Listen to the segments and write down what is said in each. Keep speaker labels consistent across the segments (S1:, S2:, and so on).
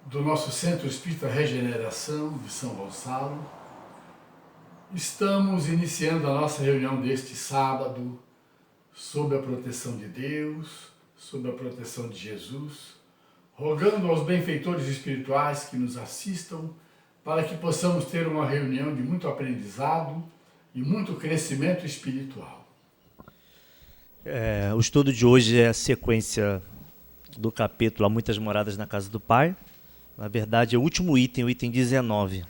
S1: do nosso Centro Espírita Regeneração de São Gonçalo. Estamos iniciando a nossa reunião deste sábado sob a proteção de Deus, sob a proteção de Jesus, rogando aos benfeitores espirituais que nos assistam para que possamos ter uma reunião de muito aprendizado e muito crescimento espiritual.
S2: O estudo de hoje é a sequência do capítulo Há Muitas Moradas na Casa do Pai. Na verdade, é o último item, o item 19.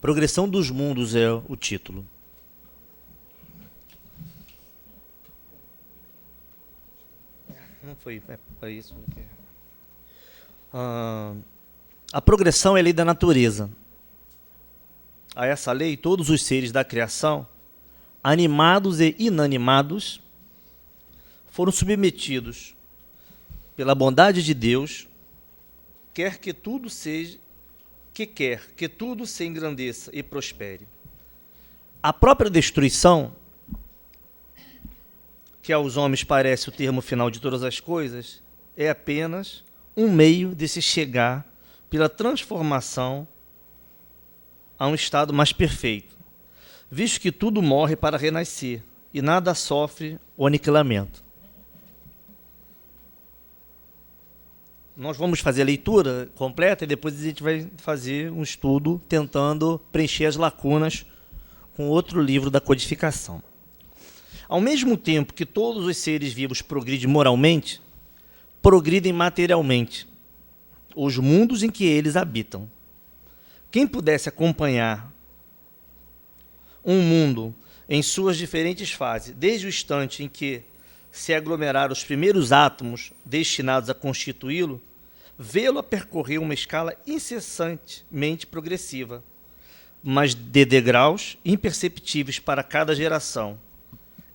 S2: Progressão dos Mundos é o título. Não foi para isso. A progressão é a lei da natureza. A essa lei, todos os seres da criação, animados e inanimados, foram submetidos pela bondade de Deus, quer que tudo se engrandeça e prospere. A própria destruição, que aos homens parece o termo final de todas as coisas, é apenas um meio de se chegar pela transformação a um estado mais perfeito, visto que tudo morre para renascer e nada sofre o aniquilamento. Nós vamos fazer a leitura completa e depois a gente vai fazer um estudo tentando preencher as lacunas com outro livro da codificação. Ao mesmo tempo que todos os seres vivos progridem moralmente, progridem materialmente os mundos em que eles habitam. Quem pudesse acompanhar um mundo em suas diferentes fases, desde o instante em que se aglomeraram os primeiros átomos destinados a constituí-lo, vê-lo a percorrer uma escala incessantemente progressiva, mas de degraus imperceptíveis para cada geração,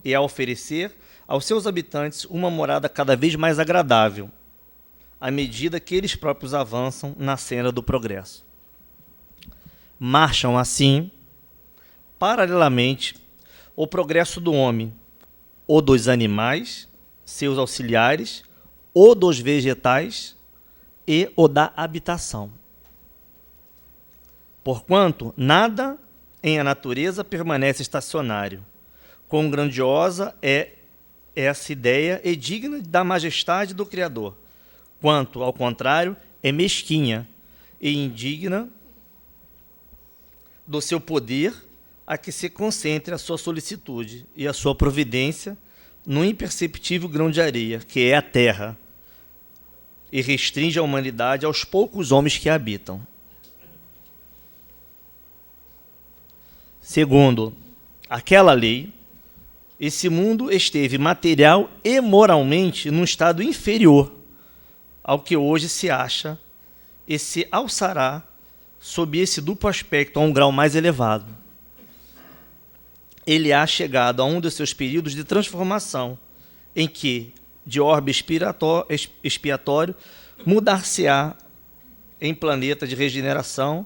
S2: e a oferecer aos seus habitantes uma morada cada vez mais agradável, à medida que eles próprios avançam na senda do progresso. Marcham, assim, paralelamente, o progresso do homem, ou dos animais, seus auxiliares, ou dos vegetais e o da habitação. Porquanto nada em a natureza permanece estacionário. Quão grandiosa é essa ideia e digna da majestade do Criador, quanto, ao contrário, é mesquinha e indigna do seu poder a que se concentre a sua solicitude e a sua providência no imperceptível grão de areia, que é a terra, e restringe a humanidade aos poucos homens que a habitam. Segundo aquela lei, esse mundo esteve material e moralmente num estado inferior ao que hoje se acha e se alçará sob esse duplo aspecto a um grau mais elevado. Ele há chegado a um dos seus períodos de transformação, em que, de orbe expiatório, mudar-se-á em planeta de regeneração,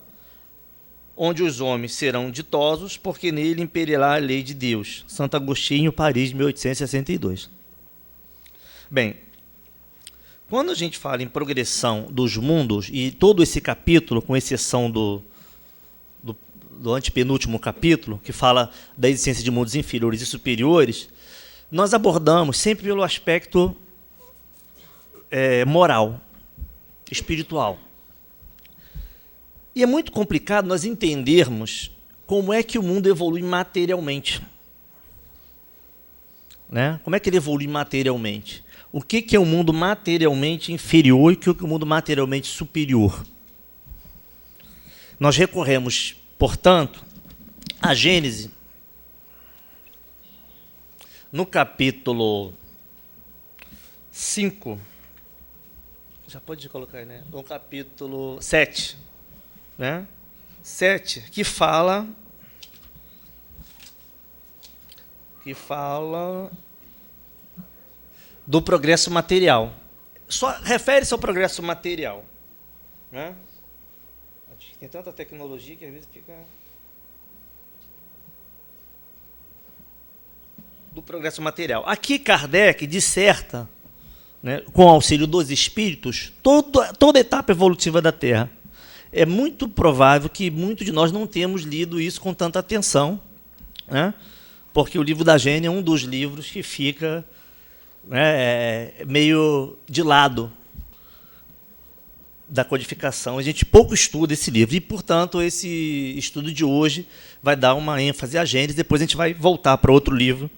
S2: onde os homens serão ditosos, porque nele imperirá a lei de Deus. Santo Agostinho, Paris, 1862. Bem, quando a gente fala em progressão dos mundos, e todo esse capítulo, com exceção do antepenúltimo capítulo, que fala da existência de mundos inferiores e superiores, nós abordamos sempre pelo aspecto moral, espiritual. E é muito complicado nós entendermos como é que o mundo evolui materialmente. Né? Como é que ele evolui materialmente? O que é um mundo materialmente inferior e o que é um mundo materialmente superior? Nós recorremos, portanto, à Gênese, no capítulo 5, já pode colocar aí, né? No capítulo 7, né? 7, que fala do progresso material. Só refere-se ao progresso material, né? Tem tanta tecnologia que às vezes fica do progresso material. Aqui Kardec disserta, né, com o auxílio dos espíritos, toda a etapa evolutiva da Terra. É muito provável que muitos de nós não tenhamos lido isso com tanta atenção, né, porque o livro da Gênesis é um dos livros que fica, né, meio de lado da codificação. A gente pouco estuda esse livro e, portanto, esse estudo de hoje vai dar uma ênfase à Gênesis. Depois a gente vai voltar para outro livro,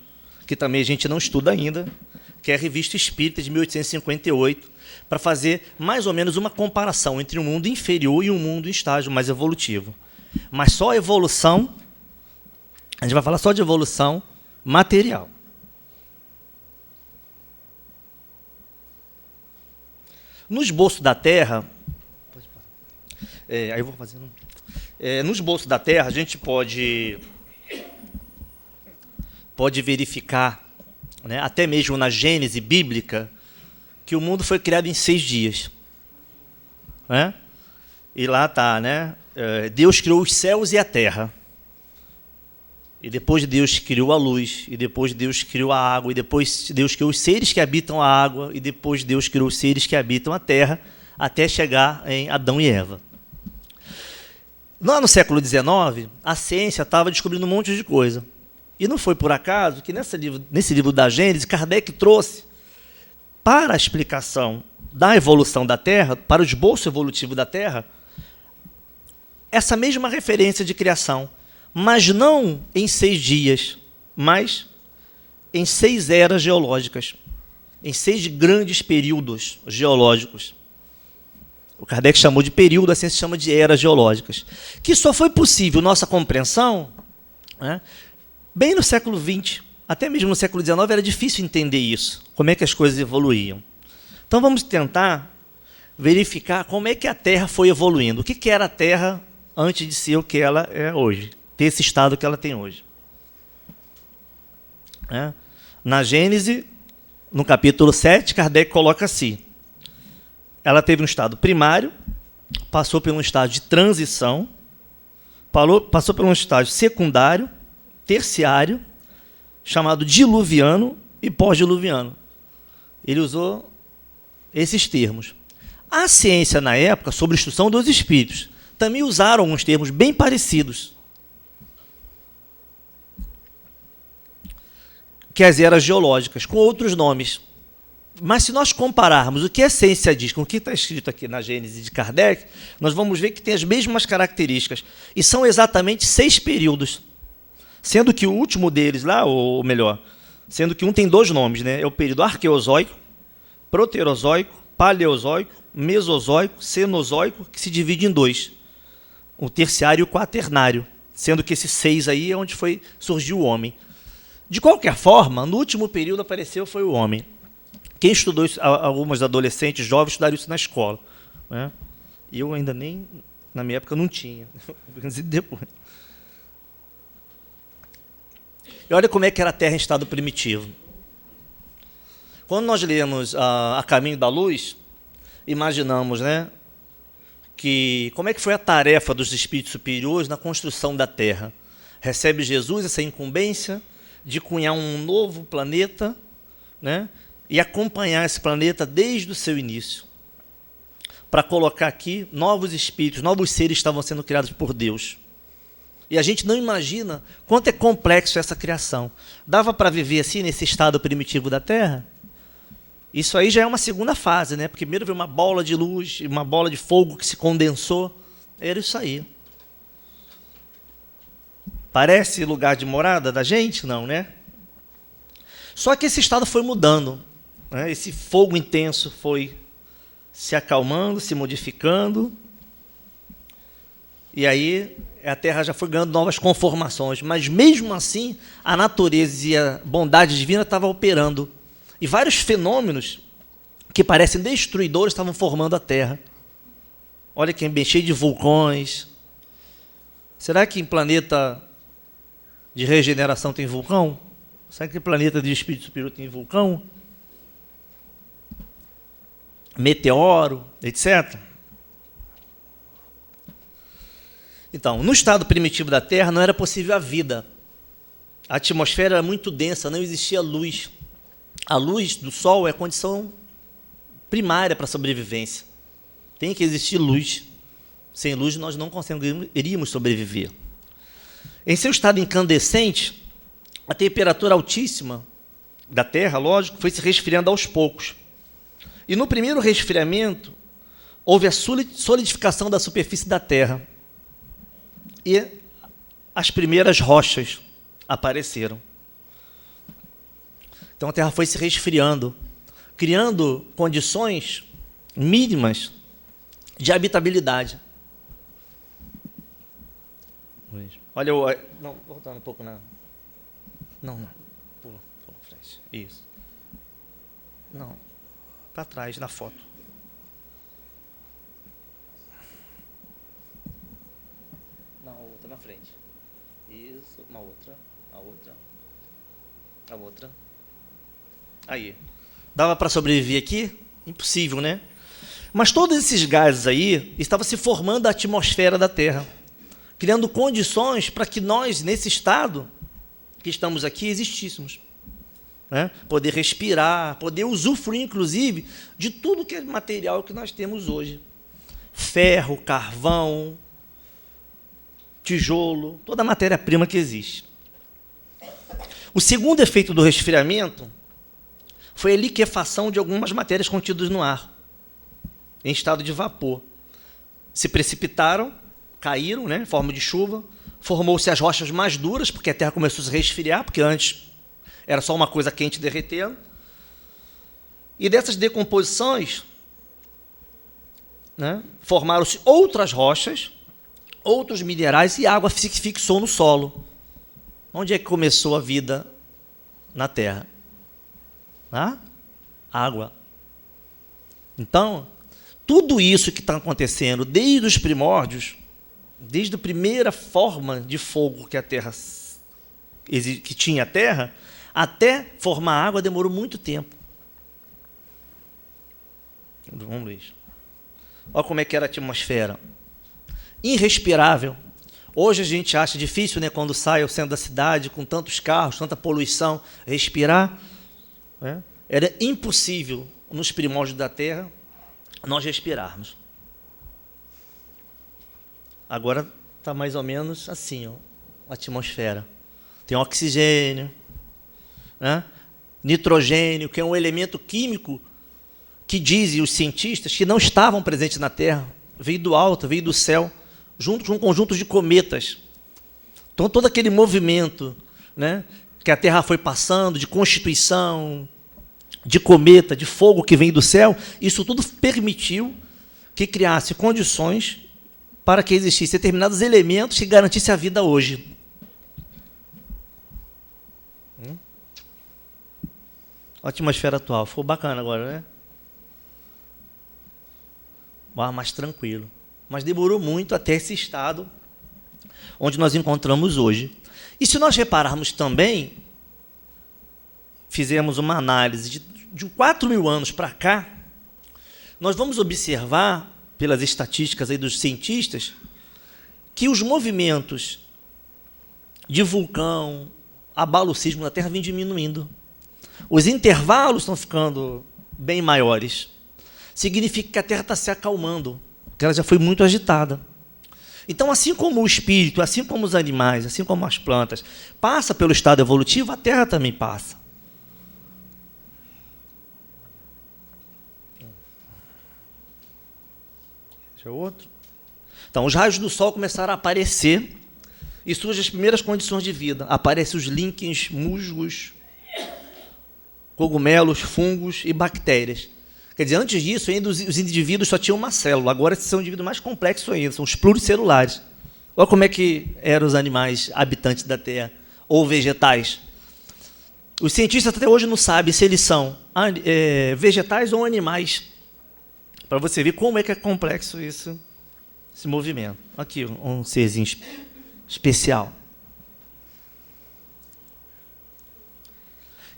S2: que também a gente não estuda ainda, que é a Revista Espírita, de 1858, para fazer mais ou menos uma comparação entre um mundo inferior e um mundo em estágio mais evolutivo. Mas só a evolução, a gente vai falar só de evolução material. No esboço da Terra, aí eu vou fazer. No esboço da Terra, a gente pode verificar, né, até mesmo na Gênese bíblica, que o mundo foi criado em 6 dias. Né? E lá está, né? Deus criou os céus e a terra. E depois Deus criou a luz, e depois Deus criou a água, e depois Deus criou os seres que habitam a água, e depois Deus criou os seres que habitam a terra, até chegar em Adão e Eva. Lá no século XIX, a ciência estava descobrindo um monte de coisa. E não foi por acaso que nesse livro da Gênesis, Kardec trouxe para a explicação da evolução da Terra, para o esboço evolutivo da Terra, essa mesma referência de criação, mas não em 6 dias, mas em 6 eras geológicas, em 6 grandes períodos geológicos. O Kardec chamou de período, a ciência chama de eras geológicas, que só foi possível nossa compreensão, né, bem no século XX. Até mesmo no século XIX era difícil entender isso, como é que as coisas evoluíam. Então vamos tentar verificar como é que a Terra foi evoluindo. O que era a Terra antes de ser o que ela é hoje, ter esse estado que ela tem hoje. Na Gênese, no capítulo 7, Kardec coloca assim: ela teve um estado primário, passou por um estágio de transição, passou por um estágio secundário, terciário, chamado diluviano e pós-diluviano. Ele usou esses termos. A ciência, na época, sobre instrução dos espíritos, também usaram alguns termos bem parecidos, que as eras geológicas, com outros nomes. Mas se nós compararmos o que a ciência diz com o que está escrito aqui na Gênese de Kardec, nós vamos ver que tem as mesmas características. E são exatamente 6 períodos. Sendo que o último deles lá, ou melhor, sendo que um tem 2 nomes, né? É o período arqueozoico, proterozoico, paleozoico, mesozoico, cenozoico, que se divide em 2. O terciário e o quaternário, sendo que esses 6 aí é onde surgiu o homem. De qualquer forma, no último período apareceu foi o homem. Quem estudou isso, algumas adolescentes, jovens, estudaram isso na escola. Né? Eu ainda nem, na minha época, não tinha. Depois. E olha como é que era a Terra em estado primitivo. Quando nós lemos A Caminho da Luz, imaginamos, né, que como é que foi a tarefa dos espíritos superiores na construção da Terra. Recebe Jesus essa incumbência de cunhar um novo planeta, né, e acompanhar esse planeta desde o seu início, para colocar aqui novos espíritos, novos seres estavam sendo criados por Deus. E a gente não imagina quanto é complexo essa criação. Dava para viver assim, nesse estado primitivo da Terra? Isso aí já é uma segunda fase, né? Porque primeiro veio uma bola de luz, uma bola de fogo que se condensou. Era isso aí. Parece lugar de morada da gente? Não, né? Só que esse estado foi mudando. Né? Esse fogo intenso foi se acalmando, se modificando. E aí a Terra já foi ganhando novas conformações. Mas mesmo assim, a natureza e a bondade divina estavam operando. E vários fenômenos que parecem destruidores estavam formando a Terra. Olha que é bem cheio de vulcões. Será que em planeta de regeneração tem vulcão? Será que em planeta de espírito superior tem vulcão? Meteoro, etc. Então, no estado primitivo da Terra não era possível a vida. a atmosfera era muito densa, não existia luz. A luz do sol é a condição primária para a sobrevivência. Tem que existir luz. Sem luz, nós não conseguiríamos sobreviver. Em seu estado incandescente, a temperatura altíssima da Terra, lógico, foi se resfriando aos poucos. E no primeiro resfriamento, houve a solidificação da superfície da Terra. E as primeiras rochas apareceram. Então a Terra foi se resfriando, criando condições mínimas de habitabilidade. Olha, não, voltando um pouco na... Não, pula frente. Isso. Não, para trás, na foto. Não, outra na frente. Isso, uma outra, a outra. Aí. Dava para sobreviver aqui? Impossível, né? Mas todos esses gases aí estavam se formando a atmosfera da Terra, criando condições para que nós, nesse estado que estamos aqui, existíssemos. Né? Poder respirar, poder usufruir, inclusive, de tudo que é material que nós temos hoje. Ferro, carvão, tijolo, toda a matéria-prima que existe. O segundo efeito do resfriamento foi a liquefação de algumas matérias contidas no ar, em estado de vapor. Se precipitaram, caíram, né, em forma de chuva, formou-se as rochas mais duras, porque a Terra começou a se resfriar, porque antes era só uma coisa quente derretendo. E dessas decomposições, né, formaram-se outras rochas, outros minerais, e a água se fixou no solo. Onde é que começou a vida na Terra? Água. Então, tudo isso que está acontecendo desde os primórdios, desde a primeira forma de fogo que a Terra, que tinha a Terra, até formar água demorou muito tempo. Vamos ver. Olha como é que era a atmosfera. Irrespirável. Hoje a gente acha difícil, né, quando sai ao centro da cidade, com tantos carros, tanta poluição, respirar. Né? Era impossível, nos primórdios da Terra, nós respirarmos. Agora está mais ou menos assim, ó, a atmosfera. Tem oxigênio, né? Nitrogênio, que é um elemento químico que dizem os cientistas que não estavam presentes na Terra, veio do alto, veio do céu, junto com um conjunto de cometas. Então, todo aquele movimento, né, que a Terra foi passando, de constituição, de cometa, de fogo que vem do céu, isso tudo permitiu que criasse condições para que existissem determinados elementos que garantissem a vida hoje. A atmosfera atual. Ficou bacana agora, né? Mais tranquilo. Mas demorou muito até esse estado onde nós encontramos hoje. E se nós repararmos também, fizemos uma análise de 4.000 anos para cá, nós vamos observar, pelas estatísticas aí dos cientistas, que os movimentos de vulcão, abalo sísmico na Terra vêm diminuindo. Os intervalos estão ficando bem maiores. Significa que a Terra está se acalmando, que ela já foi muito agitada. Então, assim como o espírito, assim como os animais, assim como as plantas, passa pelo estado evolutivo, a Terra também passa. Deixa eu outro. Então, os raios do Sol começaram a aparecer e surgem as primeiras condições de vida. Aparecem os líquens, musgos, cogumelos, fungos e bactérias. Quer dizer, antes disso, ainda os indivíduos só tinham uma célula. Agora, são indivíduos mais complexos ainda, são os pluricelulares. Olha como é que eram os animais habitantes da Terra, ou vegetais. Os cientistas até hoje não sabem se eles são vegetais ou animais. Para você ver como é que é complexo esse movimento. Aqui, um serzinho especial.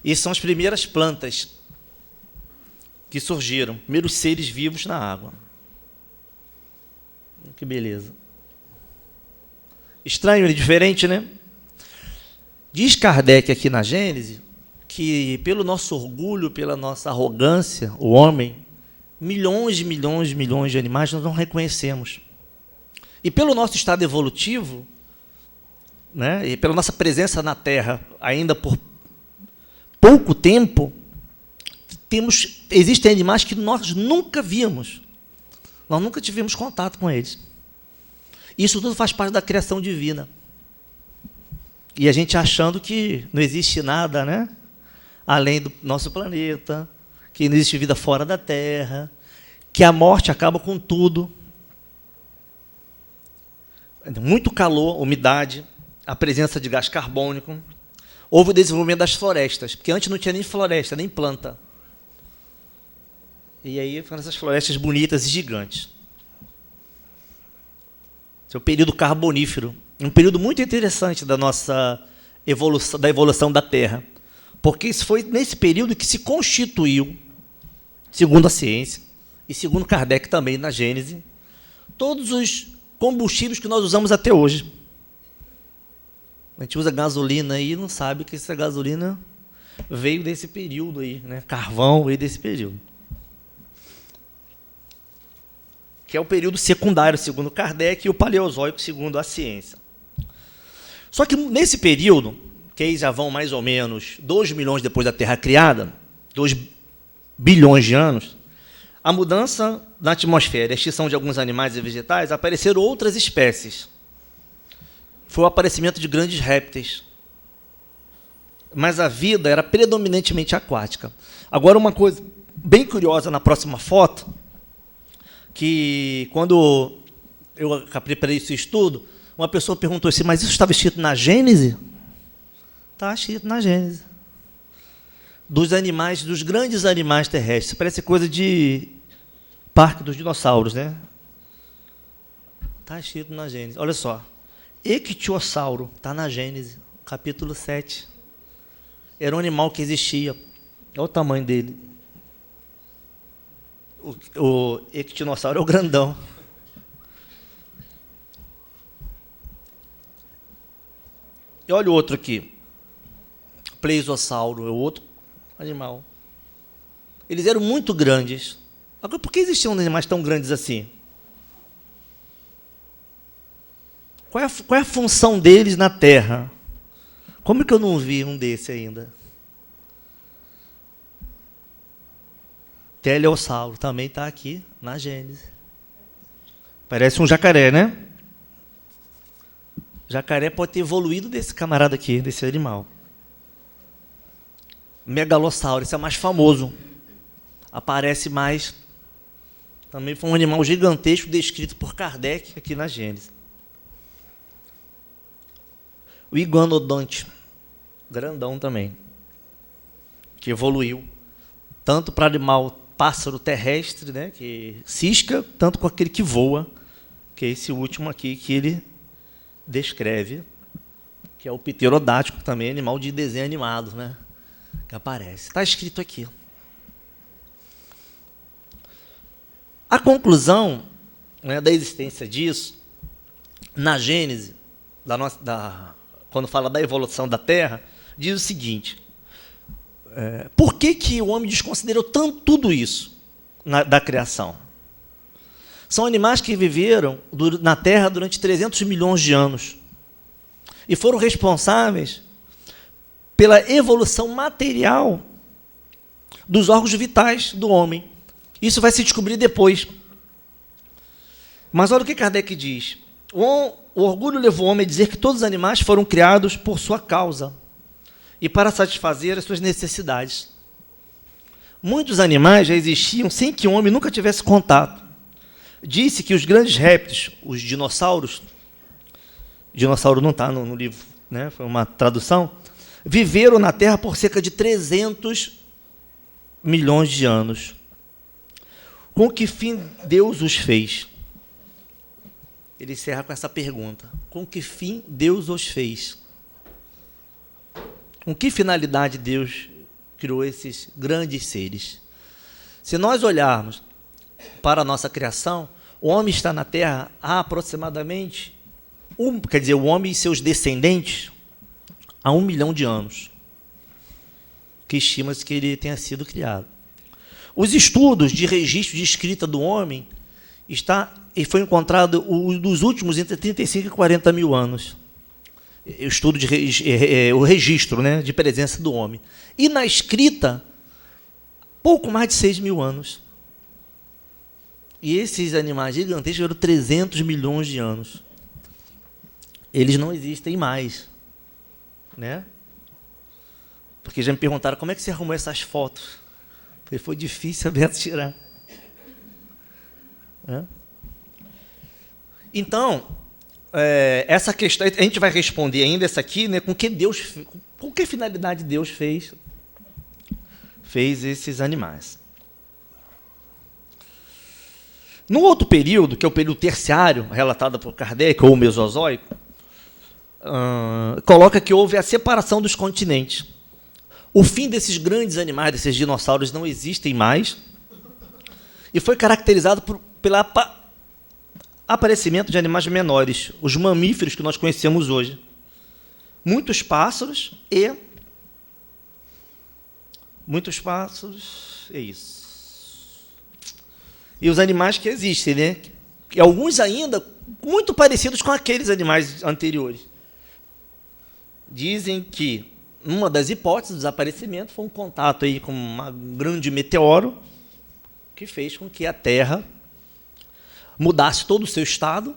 S2: E são as primeiras plantas que surgiram, primeiros seres vivos na água. Que beleza. Estranho e diferente, né? Diz Kardec aqui na Gênese que, pelo nosso orgulho, pela nossa arrogância, o homem, milhões de animais nós não reconhecemos. E pelo nosso estado evolutivo, né, e pela nossa presença na Terra, ainda por pouco tempo, existem animais que nós nunca vimos. Nós nunca tivemos contato com eles. Isso tudo faz parte da criação divina. E a gente achando que não existe nada, né, além do nosso planeta, que não existe vida fora da Terra, que a morte acaba com tudo. Muito calor, umidade, a presença de gás carbônico. Houve o desenvolvimento das florestas, porque antes não tinha nem floresta, nem planta. E aí foram essas florestas bonitas e gigantes. Esse é o período carbonífero, um período muito interessante da nossa evolução da Terra, porque isso foi nesse período que se constituiu, segundo a ciência, e segundo Kardec também na Gênese, todos os combustíveis que nós usamos até hoje. A gente usa gasolina aí e não sabe que essa gasolina veio desse período aí, né? Carvão veio desse período. Que é o período secundário, segundo Kardec, e o Paleozoico, segundo a ciência. Só que nesse período, que aí já vão mais ou menos 2 milhões depois da Terra criada, 2 bilhões de anos, a mudança na atmosfera, a extinção de alguns animais e vegetais, apareceram outras espécies. Foi o aparecimento de grandes répteis. Mas a vida era predominantemente aquática. Agora, uma coisa bem curiosa na próxima foto, que quando eu preparei esse estudo, uma pessoa perguntou assim, mas isso estava escrito na Gênese? Está escrito na Gênese. Dos animais, dos grandes animais terrestres. Parece coisa de Parque dos Dinossauros, né? Está escrito na Gênese. Olha só. Ictiosauro, está na Gênese, capítulo 7. Era um animal que existia. Olha o tamanho dele. O ictiosauro é o grandão. E olha o outro aqui. Plesiosauro é o outro animal. Eles eram muito grandes. Agora, por que existiam animais tão grandes assim? Qual é a função deles na Terra? Como é que eu não vi um desse ainda? Teleossauro também está aqui na Gênese. Parece um jacaré, né? Jacaré pode ter evoluído desse camarada aqui, desse animal. Megalossauro, esse é mais famoso. Aparece mais. Também foi um animal gigantesco descrito por Kardec aqui na Gênese. O iguanodonte, grandão também, que evoluiu tanto para animal pássaro terrestre, né, que cisca, tanto com aquele que voa, que é esse último aqui que ele descreve, que é o pterodático, também animal de desenho animado, né, que aparece. Está escrito aqui. A conclusão, né, da existência disso, na Gênese, quando fala da evolução da Terra, diz o seguinte, por que o homem desconsiderou tanto tudo isso da criação? São animais que viveram na Terra durante 300 milhões de anos e foram responsáveis pela evolução material dos órgãos vitais do homem. Isso vai se descobrir depois. Mas olha o que Kardec diz. O orgulho levou o homem a dizer que todos os animais foram criados por sua causa e para satisfazer as suas necessidades. Muitos animais já existiam sem que o homem nunca tivesse contato. Disse que os grandes répteis, os dinossauros, dinossauro não está no livro, né? Foi uma tradução, viveram na Terra por cerca de 300 milhões de anos. Com que fim Deus os fez? Ele encerra com essa pergunta. Com que fim Deus os fez? Com que finalidade Deus criou esses grandes seres? Se nós olharmos para a nossa criação, o homem está na Terra há aproximadamente, o homem e seus descendentes, a 1 milhão de anos, que estima-se que ele tenha sido criado. Os estudos de registro de escrita do homem e foi encontrado dos últimos entre 35 e 40 mil anos. O estudo o registro, né, de presença do homem. E na escrita, pouco mais de 6 mil anos. E esses animais gigantescos eram 300 milhões de anos. Eles não existem mais, né? Porque já me perguntaram como é que você arrumou essas fotos. Foi difícil a Beto tirar. Então, essa questão, a gente vai responder ainda essa aqui, né, com que finalidade Deus fez esses animais. No outro período, que é o período terciário, relatado por Kardec, ou mesozoico, coloca que houve a separação dos continentes. O fim desses grandes animais, desses dinossauros, não existem mais, e foi caracterizado pelo aparecimento de animais menores, os mamíferos que nós conhecemos hoje. Muitos pássaros, é isso. E os animais que existem, né? E alguns ainda muito parecidos com aqueles animais anteriores. Dizem que uma das hipóteses do desaparecimento foi um contato aí com um grande meteoro que fez com que a Terra mudasse todo o seu estado,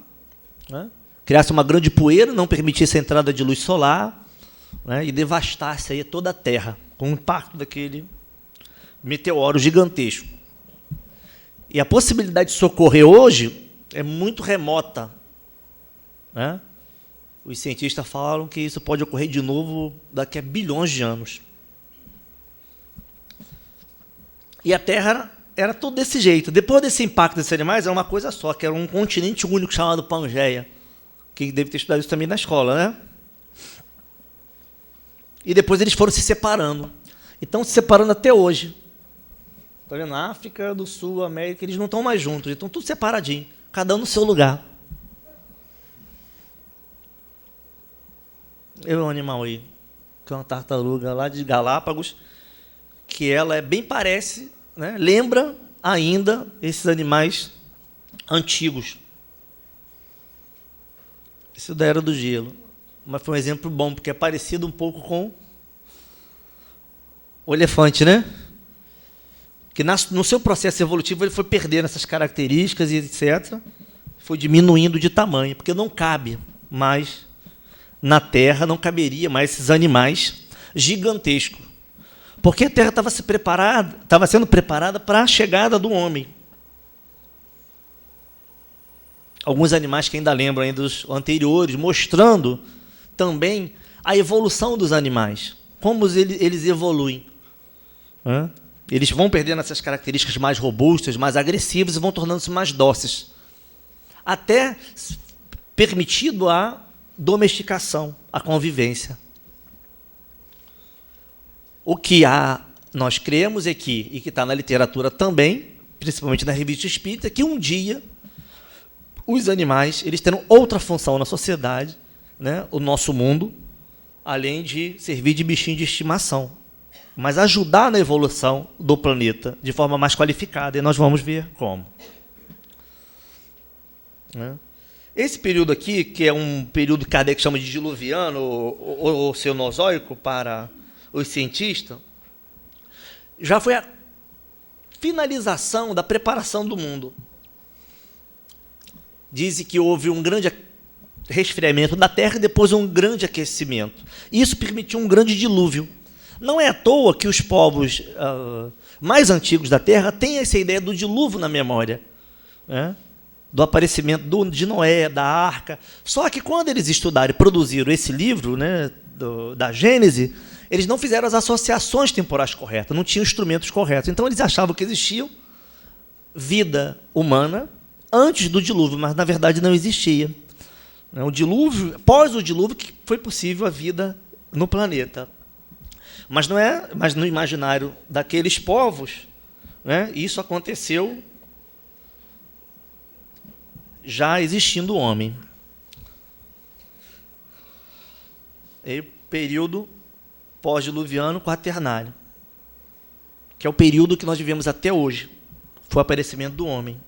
S2: né? Criasse uma grande poeira, não permitisse a entrada de luz solar, né? E devastasse aí toda a Terra com o impacto daquele meteoro gigantesco. E a possibilidade de isso ocorrer hoje é muito remota, né? Os cientistas falam que isso pode ocorrer de novo daqui a bilhões de anos. E a Terra era todo desse jeito. Depois desse impacto desses animais, era uma coisa só, que era um continente único chamado Pangeia, que deve ter estudado isso também na escola, né? E depois eles foram se separando. E estão se separando até hoje. Está vendo? Na África do Sul, América, eles não estão mais juntos, eles estão tudo separadinho, cada um no seu lugar. Um animal aí, que é uma tartaruga lá de Galápagos, que ela bem parece, né, lembra ainda esses animais antigos. Isso da Era do Gelo. Mas foi um exemplo bom, porque é parecido um pouco com o elefante, né? Que no seu processo evolutivo ele foi perdendo essas características e etc. Foi diminuindo de tamanho, porque não cabe mais na Terra, não caberia mais esses animais gigantescos. Porque a Terra estava sendo preparada para a chegada do homem. Alguns animais que ainda lembram ainda dos anteriores, mostrando também a evolução dos animais, como eles evoluem. Eles vão perdendo essas características mais robustas, mais agressivas e vão tornando-se mais dóceis. Até permitido a domesticação, a convivência. O que nós cremos e que está na literatura também, principalmente na Revista Espírita, é que um dia os animais eles terão outra função na sociedade, né, o nosso mundo, além de servir de bichinho de estimação, mas ajudar na evolução do planeta de forma mais qualificada, e nós vamos ver como. Esse período aqui, que é um período que Kardec chama de diluviano ou cenozoico para os cientistas, já foi a finalização da preparação do mundo. Dizem que houve um grande resfriamento da Terra e depois um grande aquecimento. Isso permitiu um grande dilúvio. Não é à toa que os povos mais antigos da Terra têm essa ideia do dilúvio na memória, né? Do aparecimento de Noé, da Arca. Só que quando eles estudaram e produziram esse livro, né, da Gênese, eles não fizeram as associações temporais corretas, não tinham instrumentos corretos. Então eles achavam que existia vida humana antes do dilúvio, mas na verdade não existia. O dilúvio, após o dilúvio, que foi possível a vida no planeta. Mas no imaginário daqueles povos, né, isso aconteceu já existindo o homem. período pós-diluviano quaternário, que é o período que nós vivemos até hoje. Foi o aparecimento do homem.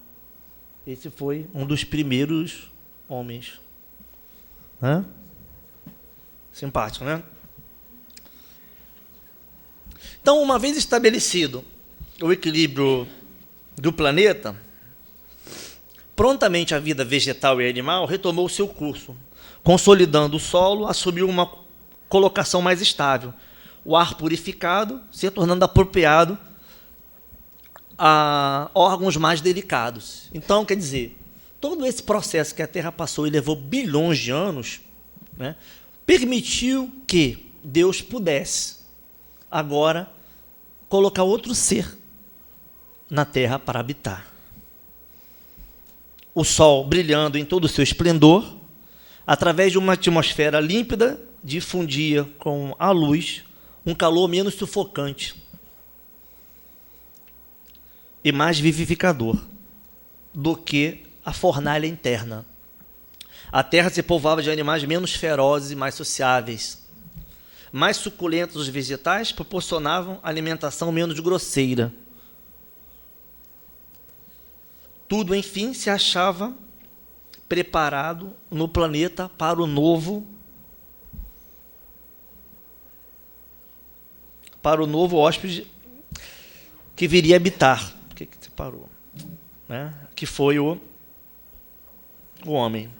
S2: Esse foi um dos primeiros homens. Simpático, né? Então, uma vez estabelecido o equilíbrio do planeta, prontamente a vida vegetal e animal retomou seu curso, consolidando o solo, assumiu uma colocação mais estável, o ar purificado se tornando apropriado a órgãos mais delicados. Então, quer dizer, todo esse processo que a Terra passou e levou bilhões de anos, né, permitiu que Deus pudesse agora colocar outro ser na Terra para habitar. O Sol brilhando em todo o seu esplendor, através de uma atmosfera límpida, difundia com a luz um calor menos sufocante e mais vivificador do que a fornalha interna. A terra se povoava de animais menos ferozes e mais sociáveis. Mais suculentos os vegetais proporcionavam alimentação menos grosseira. Tudo, enfim, se achava preparado no planeta para o novo hóspede que viria habitar. Por que você parou? Né? Que foi o homem.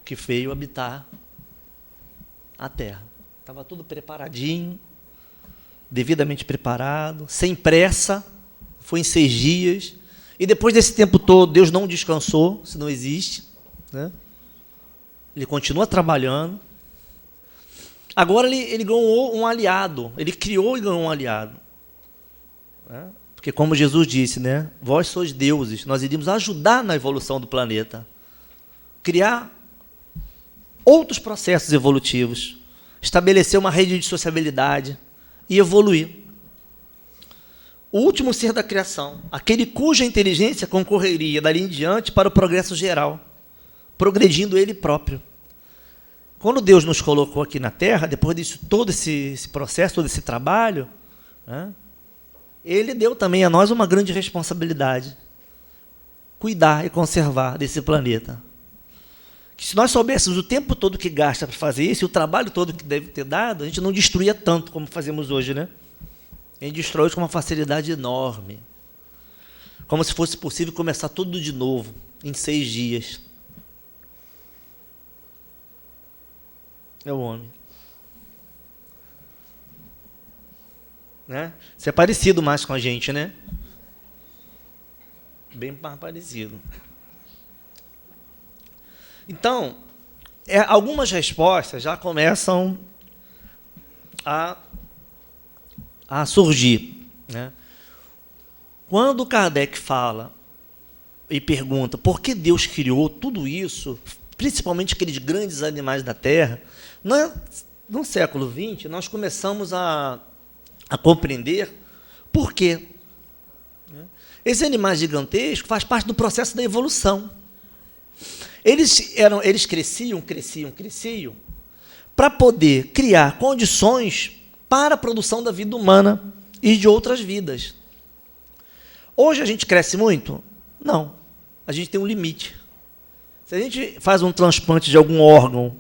S2: Que veio habitar a terra. Estava tudo preparadinho, devidamente preparado, sem pressa, foi em 6 dias. E depois desse tempo todo, Deus não descansou, se não existe. Né? Ele continua trabalhando. Agora ele ganhou um aliado, ele criou e ganhou um aliado. Né? Porque como Jesus disse, né? Vós sois deuses, nós iríamos ajudar na evolução do planeta. Criar outros processos evolutivos, estabelecer uma rede de sociabilidade e evoluir. O último ser da criação, aquele cuja inteligência concorreria dali em diante para o progresso geral, progredindo ele próprio. Quando Deus nos colocou aqui na Terra, depois disso, todo esse processo, todo esse trabalho, né, Ele deu também a nós uma grande responsabilidade, cuidar e conservar desse planeta. Que se nós soubéssemos o tempo todo que gasta para fazer isso, e o trabalho todo que deve ter dado, a gente não destruía tanto como fazemos hoje, né? A gente destrói com uma facilidade enorme. Como se fosse possível começar tudo de novo, em 6 dias. É o homem. Né? Você é parecido mais com a gente, né? Bem mais parecido. Então, algumas respostas já começam a surgir. Né? Quando Kardec fala e pergunta por que Deus criou tudo isso, principalmente aqueles grandes animais da Terra, no século XX, nós começamos a compreender por quê. Esses animais gigantescos fazem parte do processo da evolução. Eles cresciam para poder criar condições para a produção da vida humana e de outras vidas. Hoje a gente cresce muito? Não. A gente tem um limite. Se a gente faz um transplante de algum órgão,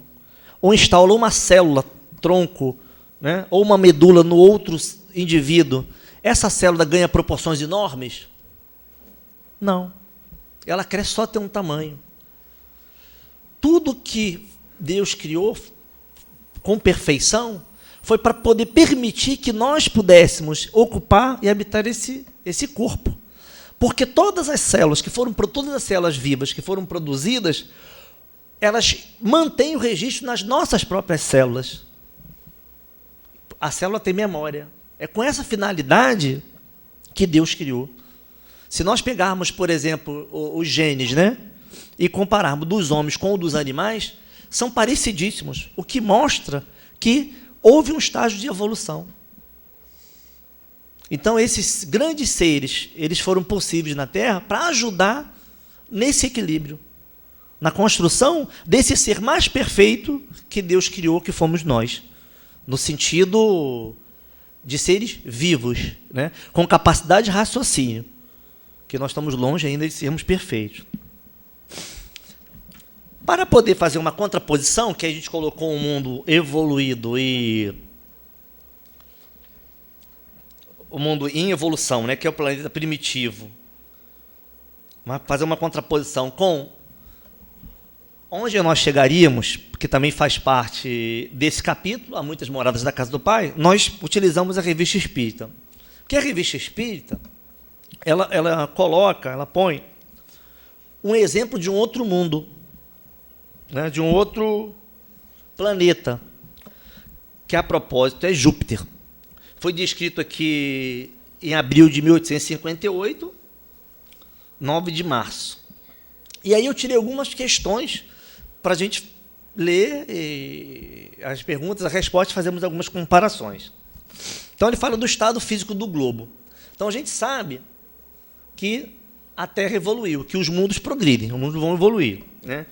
S2: ou instala uma célula, tronco, né, ou uma medula no outro indivíduo, essa célula ganha proporções enormes? Não. Ela cresce só até um tamanho. Tudo que Deus criou com perfeição foi para poder permitir que nós pudéssemos ocupar e habitar esse corpo. Porque todas as células vivas que foram produzidas, elas mantêm o registro nas nossas próprias células. A célula tem memória. É com essa finalidade que Deus criou. Se nós pegarmos, por exemplo, os genes, né, e compararmos dos homens com os dos animais, são parecidíssimos, o que mostra que houve um estágio de evolução. Então, esses grandes seres, eles foram possíveis na Terra para ajudar nesse equilíbrio. na construção desse ser mais perfeito que Deus criou, que fomos nós, no sentido de seres vivos, né? Com capacidade de raciocínio, que nós estamos longe ainda de sermos perfeitos. Para poder fazer uma contraposição, que a gente colocou um mundo evoluído e o mundo em evolução, né, que é o planeta primitivo, fazer uma contraposição com onde nós chegaríamos, que também faz parte desse capítulo, há muitas moradas da casa do Pai, nós utilizamos a Revista Espírita. Porque a Revista Espírita, ela coloca, ela põe um exemplo de um outro mundo, né, de um outro planeta, que a propósito é Júpiter. Foi descrito aqui em abril de 1858, 9 de março. E aí eu tirei algumas questões para a gente ler as perguntas, as respostas, fazemos algumas comparações. Então ele fala do estado físico do globo. Então a gente sabe que a Terra evoluiu, que os mundos progridem, os mundos vão evoluir, né?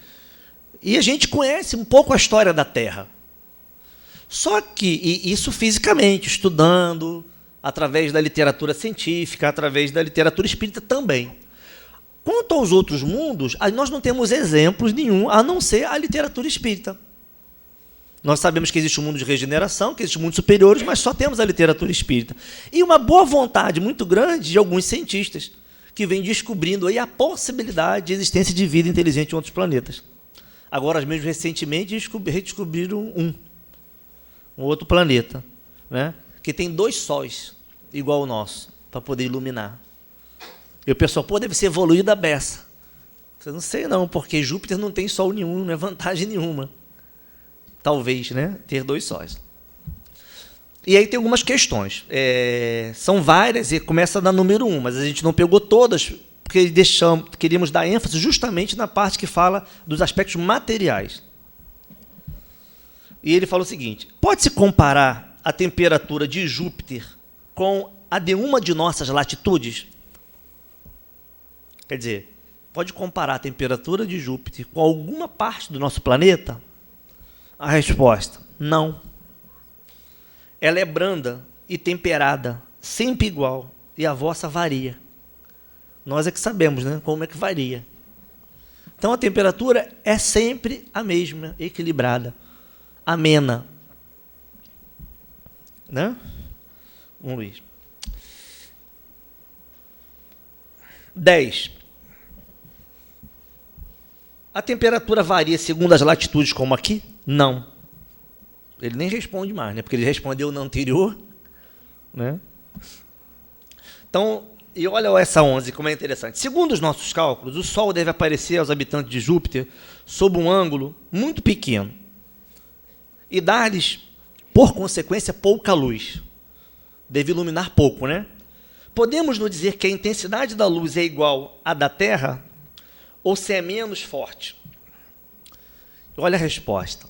S2: E a gente conhece um pouco a história da Terra. Só que, e isso fisicamente, estudando, através da literatura científica, através da literatura espírita também. Quanto aos outros mundos, nós não temos exemplos nenhum, a não ser a literatura espírita. Nós sabemos que existe um mundo de regeneração, que existe mundos superiores, mas só temos a literatura espírita. E uma boa vontade muito grande de alguns cientistas, que vêm descobrindo aí a possibilidade de existência de vida inteligente em outros planetas. Agora, mesmo recentemente, redescobriram um outro planeta, né, que tem 2 sóis, igual ao nosso, para poder iluminar. E o pessoal, deve ser evoluído a beça. Eu não sei não, porque Júpiter não tem sol nenhum, não é vantagem nenhuma. Talvez, né, ter 2 sóis. E aí tem algumas questões. São várias, e começa da número 1, mas a gente não pegou todas, porque queríamos dar ênfase justamente na parte que fala dos aspectos materiais. E ele fala o seguinte: pode-se comparar a temperatura de Júpiter com a de uma de nossas latitudes? Quer dizer, pode comparar a temperatura de Júpiter com alguma parte do nosso planeta? A resposta: não. Ela é branda e temperada, sempre igual, e a vossa varia. Nós é que sabemos, né, como é que varia. Então a temperatura é sempre a mesma, equilibrada, amena, né? Vamos ver. 10. A temperatura varia segundo as latitudes, como aqui? Não. Ele nem responde mais, né? Porque ele respondeu no anterior, né? Então, e olha essa 11, como é interessante. Segundo os nossos cálculos, o Sol deve aparecer aos habitantes de Júpiter sob um ângulo muito pequeno e dar-lhes, por consequência, pouca luz. Deve iluminar pouco, né? Podemos nos dizer que a intensidade da luz é igual à da Terra ou se é menos forte? Olha a resposta.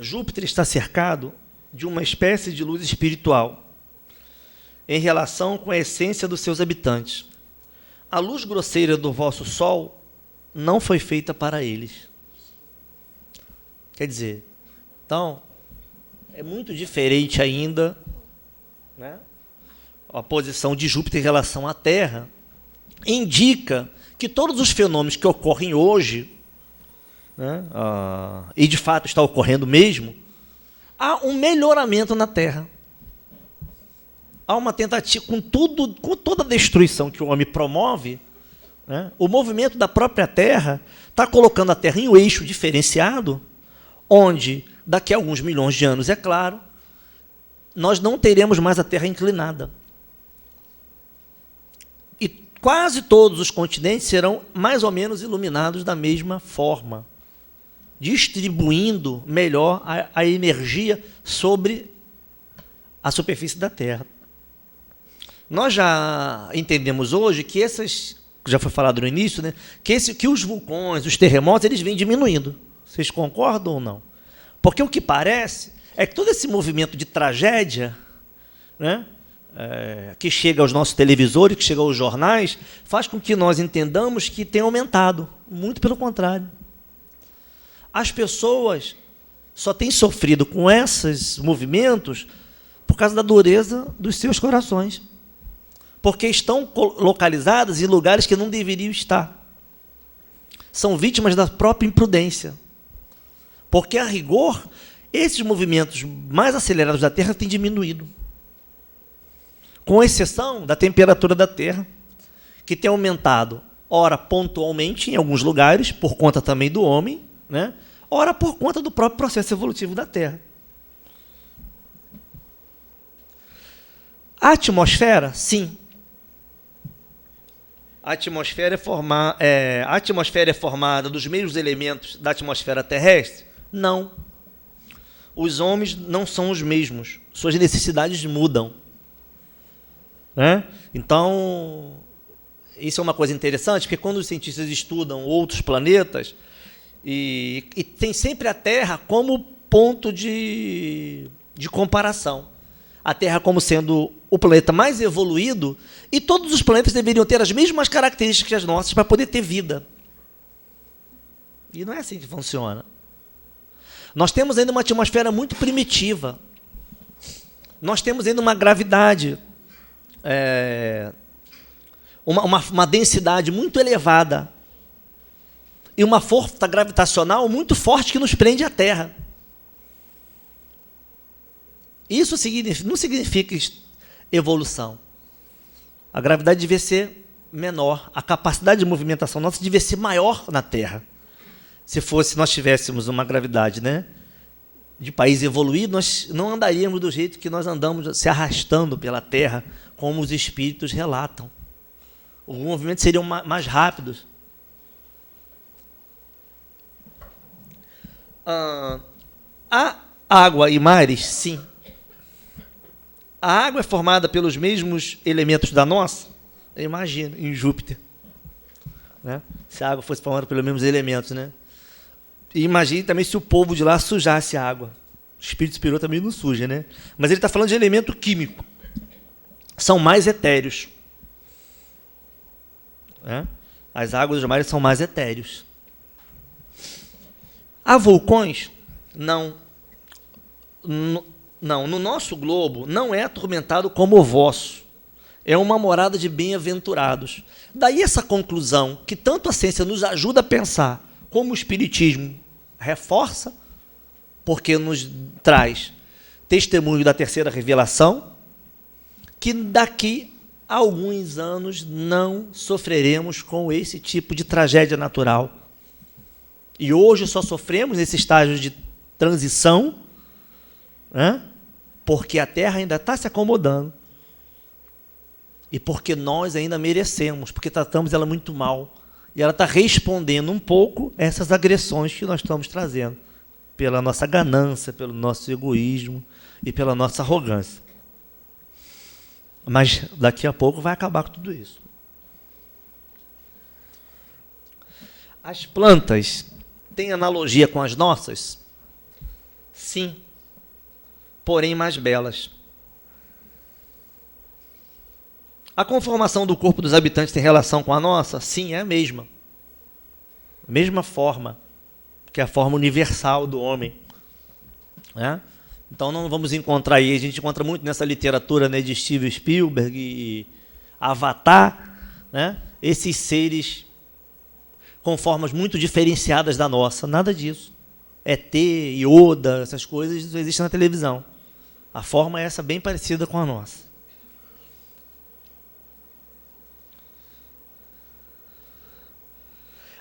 S2: Júpiter está cercado de uma espécie de luz espiritual em relação com a essência dos seus habitantes. A luz grosseira do vosso Sol não foi feita para eles. Quer dizer, então, é muito diferente ainda, né, a posição de Júpiter em relação à Terra. Indica que todos os fenômenos que ocorrem hoje, né, e de fato está ocorrendo mesmo, há um melhoramento na Terra. Há uma tentativa, com toda a destruição que o homem promove, né, o movimento da própria Terra está colocando a Terra em um eixo diferenciado, onde, daqui a alguns milhões de anos, é claro, nós não teremos mais a Terra inclinada. E quase todos os continentes serão mais ou menos iluminados da mesma forma, distribuindo melhor a energia sobre a superfície da Terra. Nós já entendemos hoje que já foi falado no início, né, que os vulcões, os terremotos, eles vêm diminuindo. Vocês concordam ou não? Porque o que parece é que todo esse movimento de tragédia, né, que chega aos nossos televisores, que chega aos jornais, faz com que nós entendamos que tem aumentado. Muito pelo contrário. As pessoas só têm sofrido com esses movimentos por causa da dureza dos seus corações, porque estão localizadas em lugares que não deveriam estar. São vítimas da própria imprudência, porque, a rigor, esses movimentos mais acelerados da Terra têm diminuído, com exceção da temperatura da Terra, que tem aumentado, ora pontualmente em alguns lugares, por conta também do homem, né? Ora por conta do próprio processo evolutivo da Terra. A atmosfera, sim. A atmosfera é formada dos mesmos elementos da atmosfera terrestre? Não. Os homens não são os mesmos. Suas necessidades mudam. Né? Então, isso é uma coisa interessante, porque quando os cientistas estudam outros planetas, e tem sempre a Terra como ponto de comparação. A Terra como sendo o planeta mais evoluído, e todos os planetas deveriam ter as mesmas características que as nossas para poder ter vida. E não é assim que funciona. Nós temos ainda uma atmosfera muito primitiva. Nós temos ainda uma gravidade, uma densidade muito elevada e uma força gravitacional muito forte que nos prende à Terra. Isso não significa evolução. A gravidade devia ser menor, a capacidade de movimentação nossa devia ser maior na Terra. Se nós tivéssemos uma gravidade, né, de país evoluído, nós não andaríamos do jeito que nós andamos, se arrastando pela Terra, como os espíritos relatam. Os movimentos seriam mais rápidos. A água e mares, sim. A água é formada pelos mesmos elementos da nossa? Eu imagino, em Júpiter. Né? Se a água fosse formada pelos mesmos elementos, né? E imagine também se o povo de lá sujasse a água. O espírito superior também não suja, né? Mas ele está falando de elemento químico. São mais etéreos. Né? As águas dos mares são mais etéreos. Há vulcões? Não. Não, no nosso globo não é atormentado como o vosso. É uma morada de bem-aventurados. Daí essa conclusão, que tanto a ciência nos ajuda a pensar, como o Espiritismo reforça, porque nos traz testemunho da terceira revelação, que daqui a alguns anos não sofreremos com esse tipo de tragédia natural. E hoje só sofremos nesse estágio de transição, né? Porque a Terra ainda está se acomodando. E porque nós ainda merecemos, porque tratamos ela muito mal. E ela está respondendo um pouco a essas agressões que nós estamos trazendo, pela nossa ganância, pelo nosso egoísmo e pela nossa arrogância. Mas daqui a pouco vai acabar com tudo isso. As plantas têm analogia com as nossas? Sim. Porém mais belas. A conformação do corpo dos habitantes tem relação com a nossa? Sim, é a mesma. A mesma forma, que é a forma universal do homem. Né? Então não vamos encontrar aí, a gente encontra muito nessa literatura, né, de Steven Spielberg e Avatar, né, esses seres com formas muito diferenciadas da nossa. Nada disso. ET, Yoda, essas coisas não existem na televisão. A forma é essa, bem parecida com a nossa.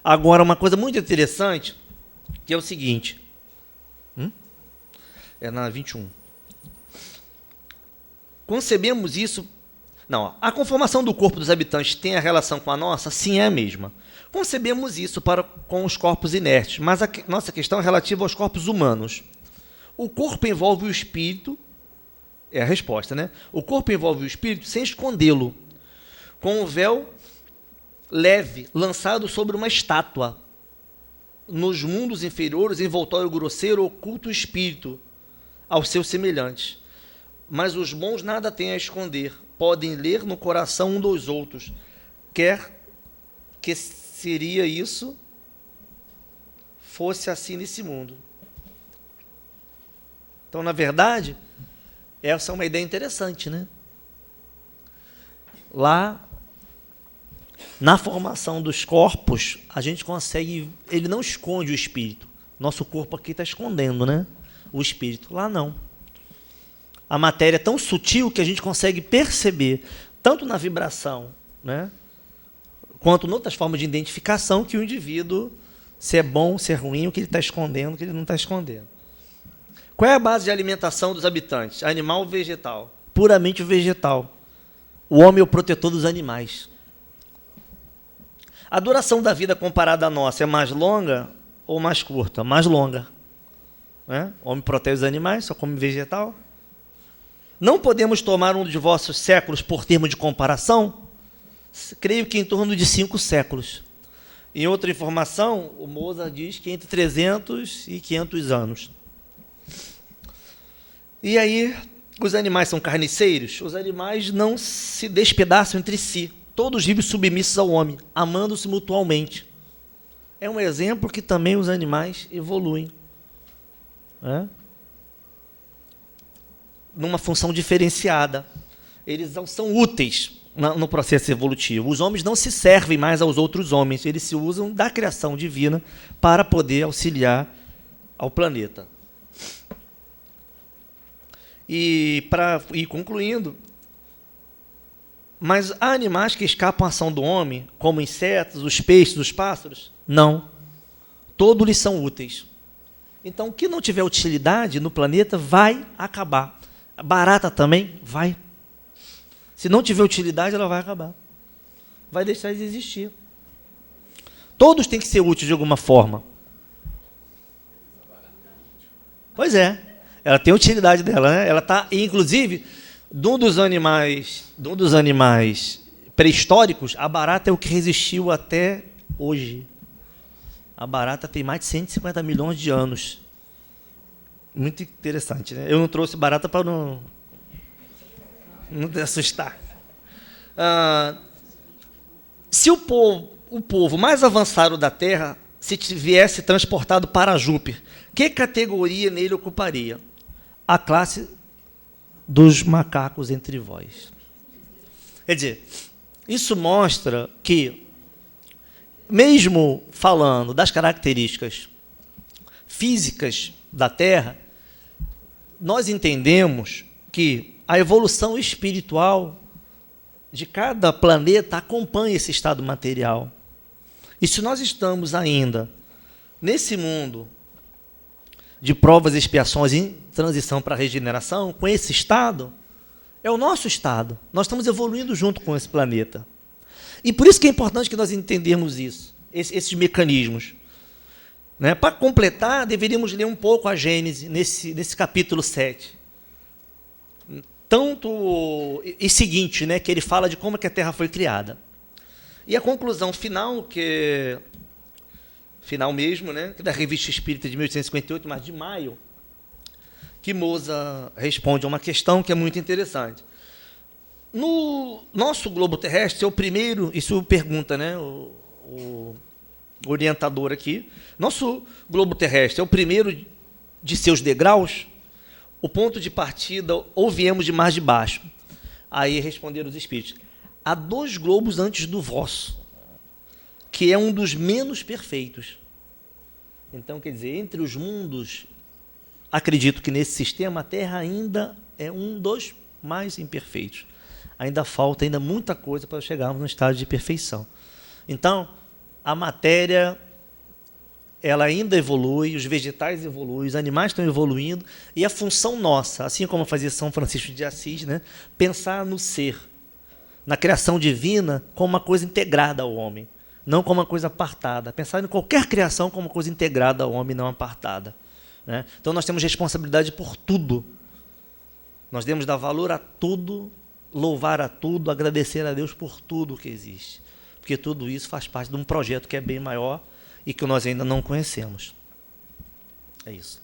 S2: Agora, uma coisa muito interessante, que é o seguinte. É na 21. Concebemos isso... Não, a conformação do corpo dos habitantes tem a relação com a nossa? Sim, é a mesma. Concebemos isso com os corpos inertes, mas a nossa questão é relativa aos corpos humanos. O corpo envolve o espírito, é a resposta, né? O corpo envolve o espírito sem escondê-lo, com um véu leve, lançado sobre uma estátua. Nos mundos inferiores, envoltório grosseiro, oculta o espírito aos seus semelhantes. Mas os bons nada têm a esconder, podem ler no coração um dos outros. Quer que seria isso fosse assim nesse mundo. Então, na verdade, essa é uma ideia interessante, né? Lá, na formação dos corpos, a gente consegue... Ele não esconde o espírito. Nosso corpo aqui está escondendo, né? O espírito. Lá não. A matéria é tão sutil que a gente consegue perceber, tanto na vibração, né, quanto em outras formas de identificação, que o indivíduo, se é bom, se é ruim, o que ele está escondendo, o que ele não está escondendo. Qual é a base de alimentação dos habitantes? Animal ou vegetal? Puramente vegetal. O homem é o protetor dos animais. A duração da vida comparada à nossa é mais longa ou mais curta? Mais longa. Né? O homem protege os animais, só come vegetal. Não podemos tomar um de vossos séculos por termo de comparação? Creio que em torno de 5 séculos. Em outra informação, o Mozart diz que entre 300 e 500 anos. E aí, os animais são carniceiros? Os animais não se despedaçam entre si. Todos vivem submissos ao homem, amando-se mutualmente. É um exemplo que também os animais evoluem. Né? Numa função diferenciada. Eles são úteis no processo evolutivo. Os homens não se servem mais aos outros homens, eles se usam da criação divina para poder auxiliar ao planeta. E para ir concluindo, mas há animais que escapam à ação do homem, como insetos, os peixes, os pássaros? Não. Todos lhes são úteis. Então, o que não tiver utilidade no planeta vai acabar. A barata também vai. Se não tiver utilidade, ela vai acabar. Vai deixar de existir. Todos têm que ser úteis de alguma forma. Pois é. Ela tem a utilidade dela, né? Ela está, inclusive, de um dos animais pré-históricos, a barata é o que resistiu até hoje. A barata tem mais de 150 milhões de anos. Muito interessante, né? Eu não trouxe barata para não te assustar. Se o povo mais avançado da Terra, se viesse transportado para Júpiter, que categoria nele ocuparia? A classe dos macacos entre vós. Quer dizer, isso mostra que, mesmo falando das características físicas da Terra, nós entendemos que a evolução espiritual de cada planeta acompanha esse estado material. E se nós estamos ainda nesse mundo de provas e expiações em transição para a regeneração, com esse estado, é o nosso estado. Nós estamos evoluindo junto com esse planeta. E por isso que é importante que nós entendermos isso, esses mecanismos. Né? Para completar, deveríamos ler um pouco a Gênese, nesse capítulo 7. Tanto e seguinte, né, que ele fala de como é que a Terra foi criada. E a conclusão final, final mesmo, né, da Revista Espírita de 1858, mas de maio, que Mozart responde a uma questão que é muito interessante. No nosso globo terrestre, é o primeiro, isso pergunta, né, o orientador aqui, nosso globo terrestre é o primeiro de seus degraus, o ponto de partida, ou viemos de mais de baixo? Aí responderam os espíritos, há 2 globos antes do vosso, que é um dos menos perfeitos. Então, quer dizer, entre os mundos, acredito que nesse sistema a Terra ainda é um dos mais imperfeitos. Ainda falta muita coisa para chegarmos no estado de perfeição. Então, a matéria, ela ainda evolui, os vegetais evoluem, os animais estão evoluindo, e a função nossa, assim como fazia São Francisco de Assis, né, pensar no ser, na criação divina, como uma coisa integrada ao homem, não como uma coisa apartada. Pensar em qualquer criação como uma coisa integrada ao homem, não apartada. Né? Então, nós temos responsabilidade por tudo. Nós devemos dar valor a tudo, louvar a tudo, agradecer a Deus por tudo que existe. Porque tudo isso faz parte de um projeto que é bem maior e que nós ainda não conhecemos. É isso.